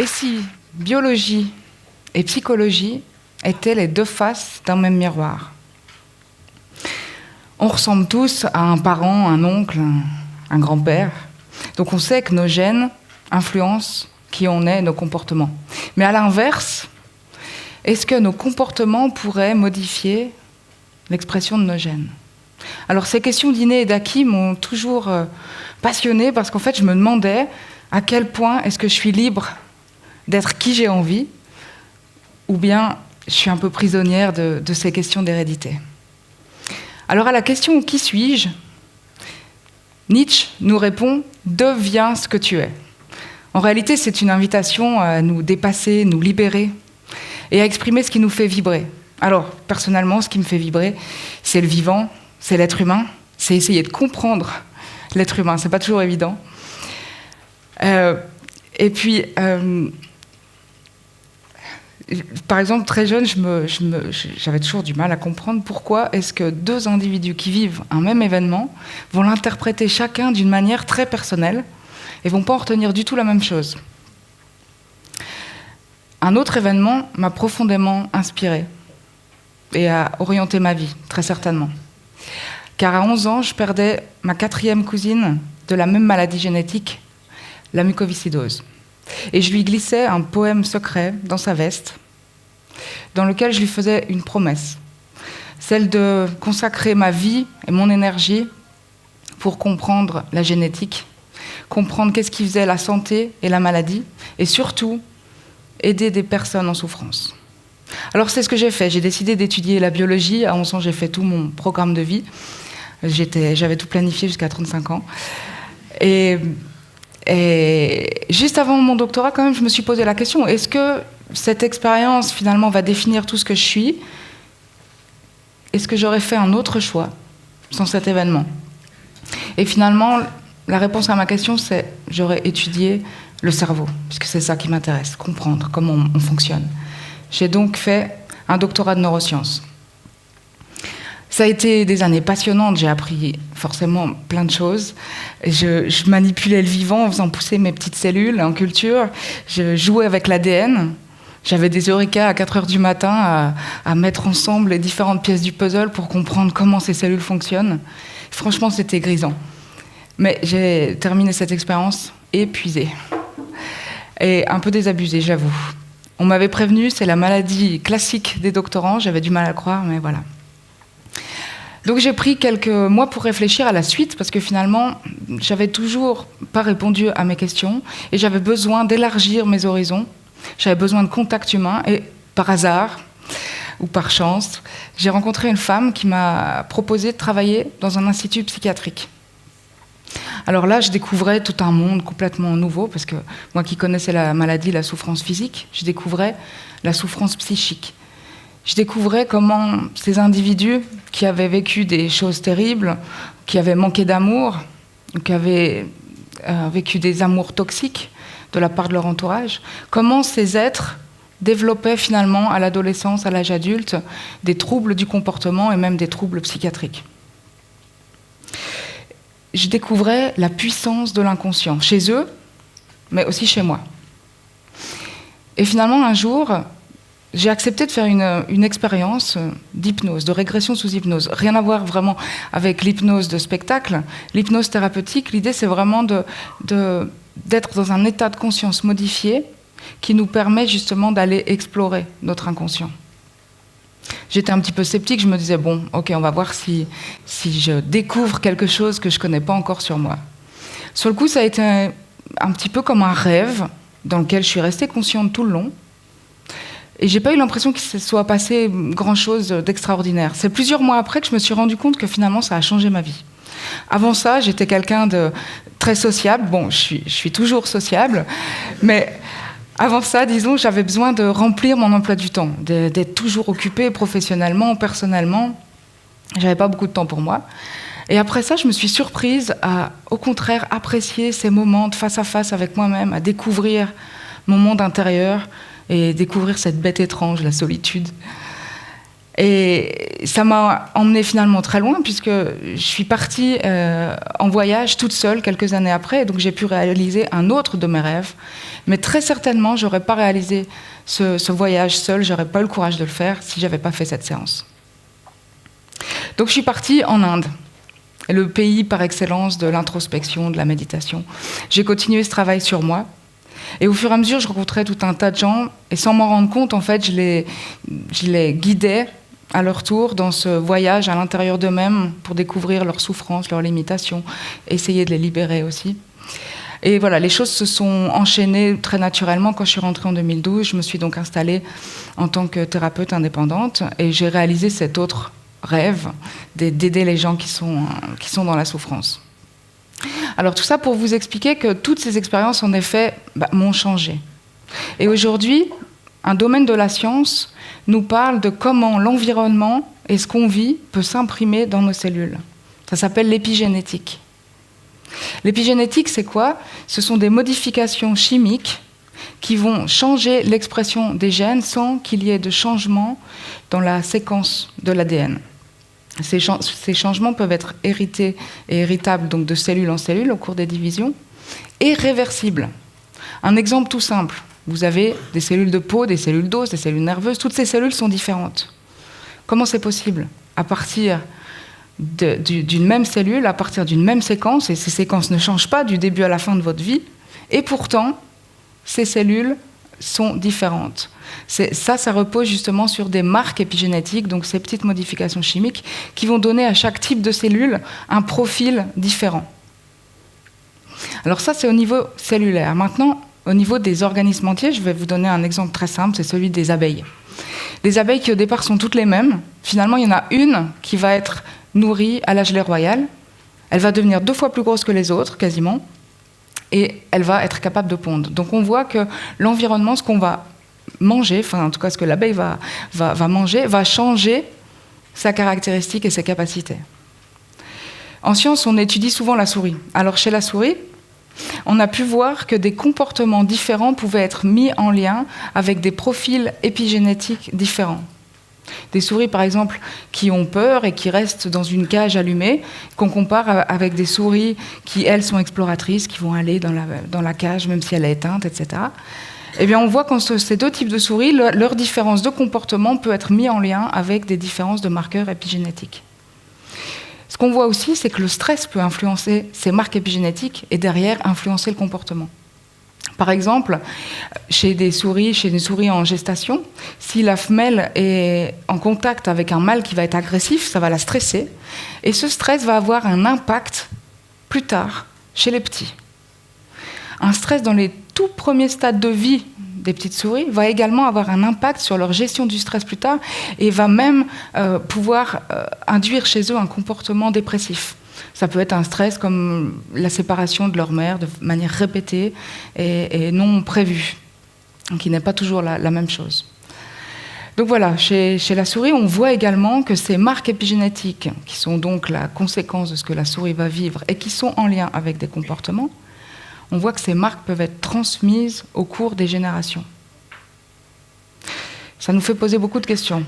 Et si biologie et psychologie étaient les deux faces d'un même miroir? On ressemble tous à un parent, un oncle, un grand-père. Donc on sait que nos gènes influencent qui on est, nos comportements. Mais à l'inverse, est-ce que nos comportements pourraient modifier l'expression de nos gènes? Alors ces questions d'inné et d'acquis m'ont toujours passionnée parce qu'en fait je me demandais à quel point est-ce que je suis libre d'être qui j'ai envie, ou bien je suis un peu prisonnière de ces questions d'hérédité. Alors à la question « Qui suis-je ?», Nietzsche nous répond « Deviens ce que tu es ». En réalité, c'est une invitation à nous dépasser, nous libérer et à exprimer ce qui nous fait vibrer. Alors, personnellement, ce qui me fait vibrer, c'est le vivant, c'est l'être humain, c'est essayer de comprendre l'être humain. C'est pas toujours évident. Et puis, par exemple, très jeune, j'avais toujours du mal à comprendre pourquoi est-ce que deux individus qui vivent un même événement vont l'interpréter chacun d'une manière très personnelle et vont pas en retenir du tout la même chose. Un autre événement m'a profondément inspirée et a orienté ma vie, très certainement. Car à 11 ans, je perdais ma 4e cousine de la même maladie génétique, la mucoviscidose. Et je lui glissais un poème secret dans sa veste, dans lequel je lui faisais une promesse, celle de consacrer ma vie et mon énergie pour comprendre la génétique, comprendre qu'est-ce qui faisait la santé et la maladie, et surtout aider des personnes en souffrance. Alors c'est ce que j'ai fait, j'ai décidé d'étudier la biologie, à 11 ans j'ai fait tout mon programme de vie, j'avais tout planifié jusqu'à 35 ans, et juste avant mon doctorat, quand même, je me suis posé la question, est-ce que cette expérience, finalement, va définir tout ce que je suis? Est-ce que j'aurais fait un autre choix sans cet événement? Et finalement, la réponse à ma question, c'est j'aurais étudié le cerveau, puisque c'est ça qui m'intéresse, comprendre comment on fonctionne. J'ai donc fait un doctorat de neurosciences. Ça a été des années passionnantes, j'ai appris forcément plein de choses. Je manipulais le vivant en faisant pousser mes petites cellules en culture. Je jouais avec l'ADN. J'avais des eureka à 4h du matin à mettre ensemble les différentes pièces du puzzle pour comprendre comment ces cellules fonctionnent. Franchement, c'était grisant. Mais j'ai terminé cette expérience épuisée et un peu désabusée, j'avoue. On m'avait prévenu, c'est la maladie classique des doctorants. J'avais du mal à le croire, mais voilà. Donc j'ai pris quelques mois pour réfléchir à la suite, parce que finalement, j'avais toujours pas répondu à mes questions, et j'avais besoin d'élargir mes horizons, j'avais besoin de contact humain, et par hasard, ou par chance, j'ai rencontré une femme qui m'a proposé de travailler dans un institut psychiatrique. Alors là, je découvrais tout un monde complètement nouveau, parce que moi qui connaissais la maladie, la souffrance physique, je découvrais la souffrance psychique. Je découvrais comment ces individus qui avaient vécu des choses terribles, qui avaient manqué d'amour, qui avaient vécu des amours toxiques de la part de leur entourage, comment ces êtres développaient finalement à l'adolescence, à l'âge adulte, des troubles du comportement et même des troubles psychiatriques. Je découvrais la puissance de l'inconscient, chez eux, mais aussi chez moi. Et finalement, un jour, j'ai accepté de faire une expérience d'hypnose, de régression sous hypnose. Rien à voir vraiment avec l'hypnose de spectacle. L'hypnose thérapeutique, l'idée, c'est vraiment d'être dans un état de conscience modifié qui nous permet justement d'aller explorer notre inconscient. J'étais un petit peu sceptique, je me disais, bon, ok, on va voir si je découvre quelque chose que je ne connais pas encore sur moi. Sur le coup, ça a été un petit peu comme un rêve dans lequel je suis restée consciente tout le long. Et j'ai pas eu l'impression qu'il se soit passé grand-chose d'extraordinaire. C'est plusieurs mois après que je me suis rendu compte que finalement, ça a changé ma vie. Avant ça, j'étais quelqu'un de très sociable. Bon, je suis toujours sociable, mais avant ça, disons, j'avais besoin de remplir mon emploi du temps, d'être toujours occupée professionnellement, personnellement. J'avais pas beaucoup de temps pour moi. Et après ça, je me suis surprise à, au contraire, apprécier ces moments de face à face avec moi-même, à découvrir mon monde intérieur et découvrir cette bête étrange, la solitude. Et ça m'a emmenée finalement très loin, puisque je suis partie en voyage toute seule quelques années après, et donc j'ai pu réaliser un autre de mes rêves, Mais très certainement, je n'aurais pas réalisé ce voyage seul, je n'aurais pas eu le courage de le faire si je n'avais pas fait cette séance. Donc je suis partie en Inde, le pays par excellence de l'introspection, de la méditation. J'ai continué ce travail sur moi. Et au fur et à mesure, je rencontrais tout un tas de gens, et sans m'en rendre compte, en fait, je les guidais à leur tour dans ce voyage à l'intérieur d'eux-mêmes pour découvrir leurs souffrances, leurs limitations, essayer de les libérer aussi. Et voilà, les choses se sont enchaînées très naturellement. Quand je suis rentrée en 2012, je me suis donc installée en tant que thérapeute indépendante et j'ai réalisé cet autre rêve d'aider les gens qui sont dans la souffrance. Alors tout ça pour vous expliquer que toutes ces expériences, en effet, m'ont changé. Et aujourd'hui, un domaine de la science nous parle de comment l'environnement et ce qu'on vit peut s'imprimer dans nos cellules. Ça s'appelle l'épigénétique. L'épigénétique, c'est quoi? Ce sont des modifications chimiques qui vont changer l'expression des gènes sans qu'il y ait de changement dans la séquence de l'ADN. Ces changements peuvent être hérités et héritables donc de cellule en cellule au cours des divisions, et réversibles. Un exemple tout simple, vous avez des cellules de peau, des cellules d'os, des cellules nerveuses, toutes ces cellules sont différentes. Comment c'est possible? À partir d'une même cellule, à partir d'une même séquence, et ces séquences ne changent pas du début à la fin de votre vie, et pourtant, ces cellules sont différentes. Ça repose justement sur des marques épigénétiques, donc ces petites modifications chimiques, qui vont donner à chaque type de cellule un profil différent. Alors ça, c'est au niveau cellulaire. Maintenant, au niveau des organismes entiers, je vais vous donner un exemple très simple, c'est celui des abeilles. Les abeilles qui au départ sont toutes les mêmes, finalement, il y en a une qui va être nourrie à la gelée royale, elle va devenir 2 fois plus grosse que les autres, quasiment, et elle va être capable de pondre. Donc on voit que l'environnement, ce qu'on va manger, enfin en tout cas ce que l'abeille va manger, va changer sa caractéristique et ses capacités. En science, on étudie souvent la souris. Alors chez la souris, on a pu voir que des comportements différents pouvaient être mis en lien avec des profils épigénétiques différents. Des souris, par exemple, qui ont peur et qui restent dans une cage allumée, qu'on compare avec des souris qui, elles, sont exploratrices, qui vont aller dans la cage, même si elle est éteinte, etc. Eh bien, on voit qu'en ces 2 types de souris, leur différence de comportement peut être mise en lien avec des différences de marqueurs épigénétiques. Ce qu'on voit aussi, c'est que le stress peut influencer ces marques épigénétiques et derrière influencer le comportement. Par exemple, chez des souris en gestation, si la femelle est en contact avec un mâle qui va être agressif, ça va la stresser. Et ce stress va avoir un impact plus tard chez les petits. Un stress dans les tout premiers stades de vie des petites souris va également avoir un impact sur leur gestion du stress plus tard et va même pouvoir induire chez eux un comportement dépressif. Ça peut être un stress comme la séparation de leur mère de manière répétée et non prévue, qui n'est pas toujours la même chose. Donc voilà, chez la souris, on voit également que ces marques épigénétiques, qui sont donc la conséquence de ce que la souris va vivre et qui sont en lien avec des comportements, on voit que ces marques peuvent être transmises au cours des générations. Ça nous fait poser beaucoup de questions.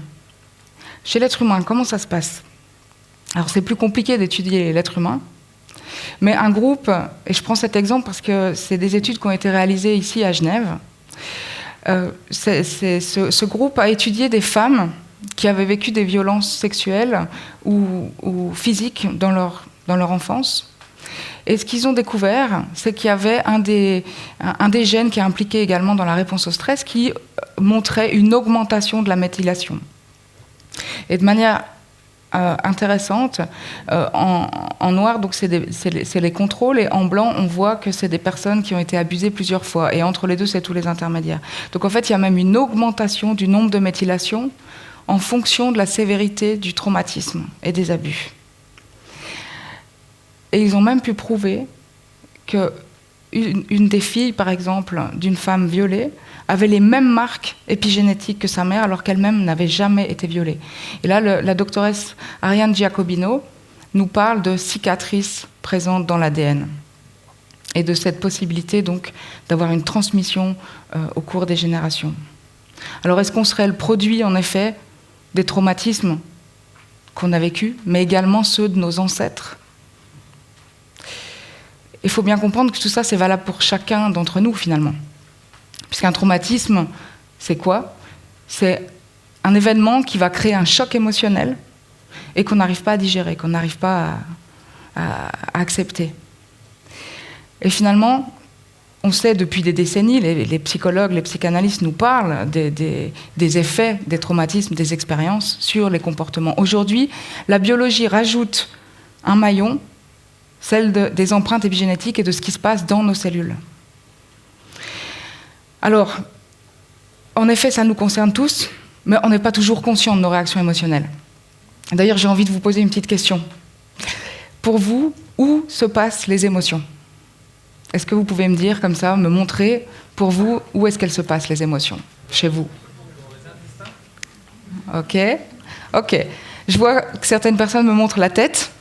Chez l'être humain, comment ça se passe ? Alors c'est plus compliqué d'étudier l'être humain, mais un groupe, et je prends cet exemple parce que c'est des études qui ont été réalisées ici à Genève, ce groupe a étudié des femmes qui avaient vécu des violences sexuelles ou physiques dans leur enfance. Et ce qu'ils ont découvert, c'est qu'il y avait un des gènes qui est impliqué également dans la réponse au stress qui montrait une augmentation de la méthylation. Et de manière intéressante, en noir, donc c'est les contrôles, et en blanc, on voit que c'est des personnes qui ont été abusées plusieurs fois. Et entre les deux, c'est tous les intermédiaires. Donc en fait, il y a même une augmentation du nombre de méthylations en fonction de la sévérité du traumatisme et des abus. Et ils ont même pu prouver qu'une des filles, par exemple, d'une femme violée, avait les mêmes marques épigénétiques que sa mère, alors qu'elle-même n'avait jamais été violée. Et là, la doctoresse Ariane Giacobino nous parle de cicatrices présentes dans l'ADN et de cette possibilité donc d'avoir une transmission au cours des générations. Alors, est-ce qu'on serait le produit, en effet, des traumatismes qu'on a vécus, mais également ceux de nos ancêtres ? Il faut bien comprendre que tout ça, c'est valable pour chacun d'entre nous, finalement. Puisqu'un traumatisme, c'est quoi? C'est un événement qui va créer un choc émotionnel et qu'on n'arrive pas à digérer, qu'on n'arrive pas à accepter. Et finalement, on sait depuis des décennies, les psychologues, les psychanalystes nous parlent des effets des traumatismes, des expériences sur les comportements. Aujourd'hui, la biologie rajoute un maillon, celle des empreintes épigénétiques et de ce qui se passe dans nos cellules. Alors, en effet, ça nous concerne tous, mais on n'est pas toujours conscient de nos réactions émotionnelles. D'ailleurs, j'ai envie de vous poser une petite question. Pour vous, où se passent les émotions ? Est-ce que vous pouvez me dire comme ça, me montrer, pour vous, où est-ce qu'elles se passent, les émotions, chez vous ? Ok. Je vois que certaines personnes me montrent la tête.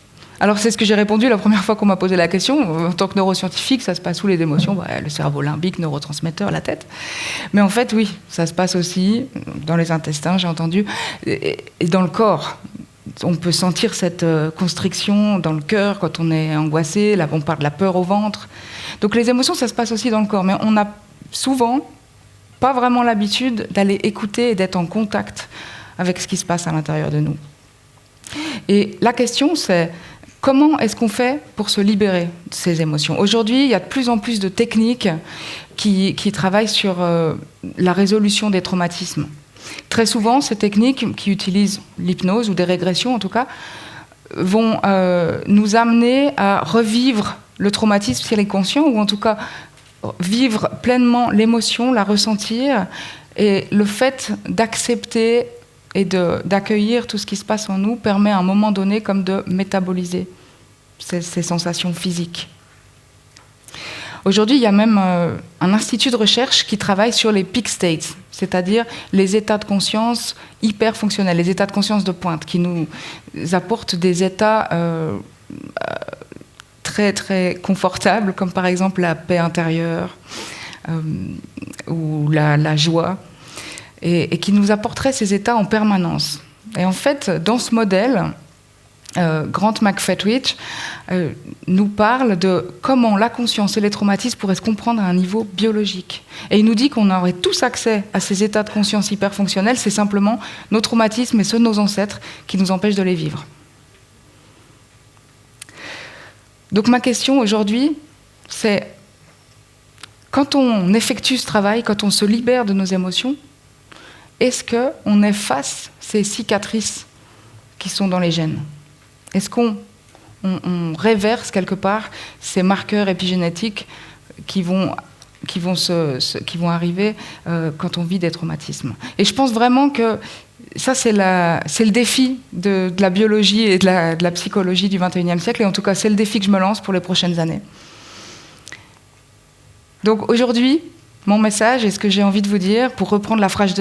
Alors, c'est ce que j'ai répondu la première fois qu'on m'a posé la question. En tant que neuroscientifique, ça se passe où les émotions ? Le cerveau limbique, neurotransmetteur, la tête. Mais en fait, oui, ça se passe aussi dans les intestins, j'ai entendu, et dans le corps. On peut sentir cette constriction dans le cœur quand on est angoissé. Là, on parle de la peur au ventre. Donc, les émotions, ça se passe aussi dans le corps. Mais on n'a souvent pas vraiment l'habitude d'aller écouter et d'être en contact avec ce qui se passe à l'intérieur de nous. Et la question, c'est comment est-ce qu'on fait pour se libérer de ces émotions ? Aujourd'hui, il y a de plus en plus de techniques qui travaillent sur la résolution des traumatismes. Très souvent, ces techniques qui utilisent l'hypnose ou des régressions, en tout cas, vont nous amener à revivre le traumatisme si elle est conscient, ou en tout cas vivre pleinement l'émotion, la ressentir, et le fait d'accepter et d'accueillir tout ce qui se passe en nous permet à un moment donné comme de métaboliser ces sensations physiques. Aujourd'hui, il y a même un institut de recherche qui travaille sur les peak states, c'est-à-dire les états de conscience hyper fonctionnels, les états de conscience de pointe, qui nous apportent des états très très confortables, comme par exemple la paix intérieure ou la joie, et qui nous apporteraient ces états en permanence. Et en fait, dans ce modèle, Grant McFettridge nous parle de comment la conscience et les traumatismes pourraient se comprendre à un niveau biologique. Et il nous dit qu'on aurait tous accès à ces états de conscience hyper fonctionnels, c'est simplement nos traumatismes et ceux de nos ancêtres qui nous empêchent de les vivre. Donc ma question aujourd'hui, c'est quand on effectue ce travail, quand on se libère de nos émotions, est-ce qu'on efface ces cicatrices qui sont dans les gènes ? Est-ce qu'on réverse quelque part ces marqueurs épigénétiques qui vont arriver quand on vit des traumatismes ? Et je pense vraiment que ça, c'est le défi de la biologie et de la psychologie du XXIe siècle. Et en tout cas, c'est le défi que je me lance pour les prochaines années. Donc aujourd'hui, mon message, et ce que j'ai envie de vous dire, pour reprendre la phrase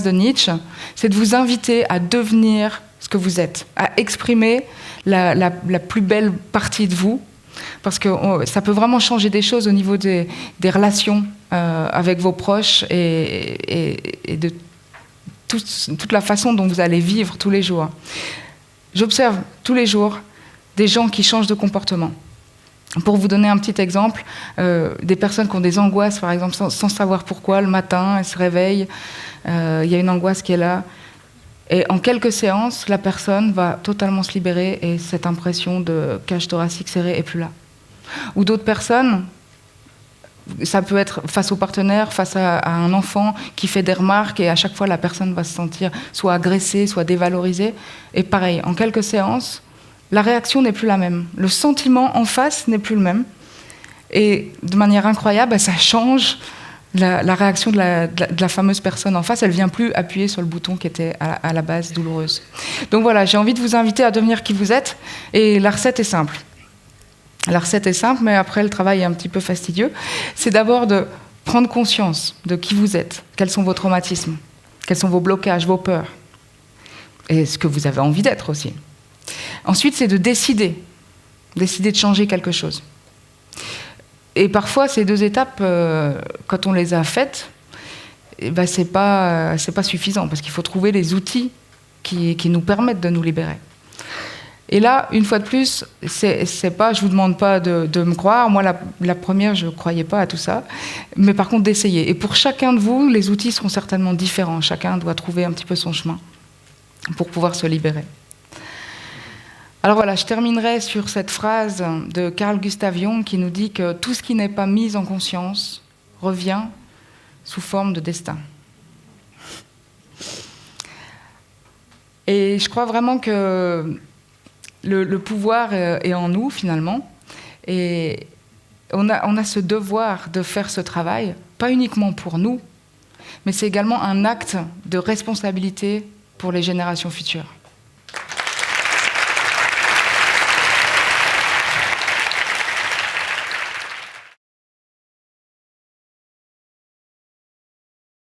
de Nietzsche, c'est de vous inviter à devenir ce que vous êtes, à exprimer la plus belle partie de vous, parce que ça peut vraiment changer des choses au niveau des relations avec vos proches et de toute la façon dont vous allez vivre tous les jours. J'observe tous les jours des gens qui changent de comportement. Pour vous donner un petit exemple, des personnes qui ont des angoisses, par exemple, sans savoir pourquoi, le matin, elles se réveillent, il y a une angoisse qui est là, et en quelques séances, la personne va totalement se libérer et cette impression de cage thoracique serrée est plus là. Ou d'autres personnes, ça peut être face au partenaire, face à un enfant qui fait des remarques et à chaque fois la personne va se sentir soit agressée, soit dévalorisée. Et pareil, en quelques séances, la réaction n'est plus la même. Le sentiment en face n'est plus le même. Et de manière incroyable, ça change la réaction de la fameuse personne en face. Elle ne vient plus appuyer sur le bouton qui était à la base douloureuse. Donc voilà, j'ai envie de vous inviter à devenir qui vous êtes. Et la recette est simple. La recette est simple, mais après le travail est un petit peu fastidieux. C'est d'abord de prendre conscience de qui vous êtes, quels sont vos traumatismes, quels sont vos blocages, vos peurs, et ce que vous avez envie d'être aussi. Ensuite, c'est de décider de changer quelque chose. Et parfois, ces deux étapes, quand on les a faites, c'est pas suffisant, parce qu'il faut trouver les outils qui nous permettent de nous libérer. Et là, une fois de plus, c'est pas, je vous demande pas de me croire. Moi, la première, je croyais pas à tout ça. Mais par contre, d'essayer. Et pour chacun de vous, les outils seront certainement différents. Chacun doit trouver un petit peu son chemin pour pouvoir se libérer. Alors voilà, je terminerai sur cette phrase de Carl Gustav Jung qui nous dit que tout ce qui n'est pas mis en conscience revient sous forme de destin. Et je crois vraiment que le pouvoir est en nous, finalement. Et on a ce devoir de faire ce travail, pas uniquement pour nous, mais c'est également un acte de responsabilité pour les générations futures.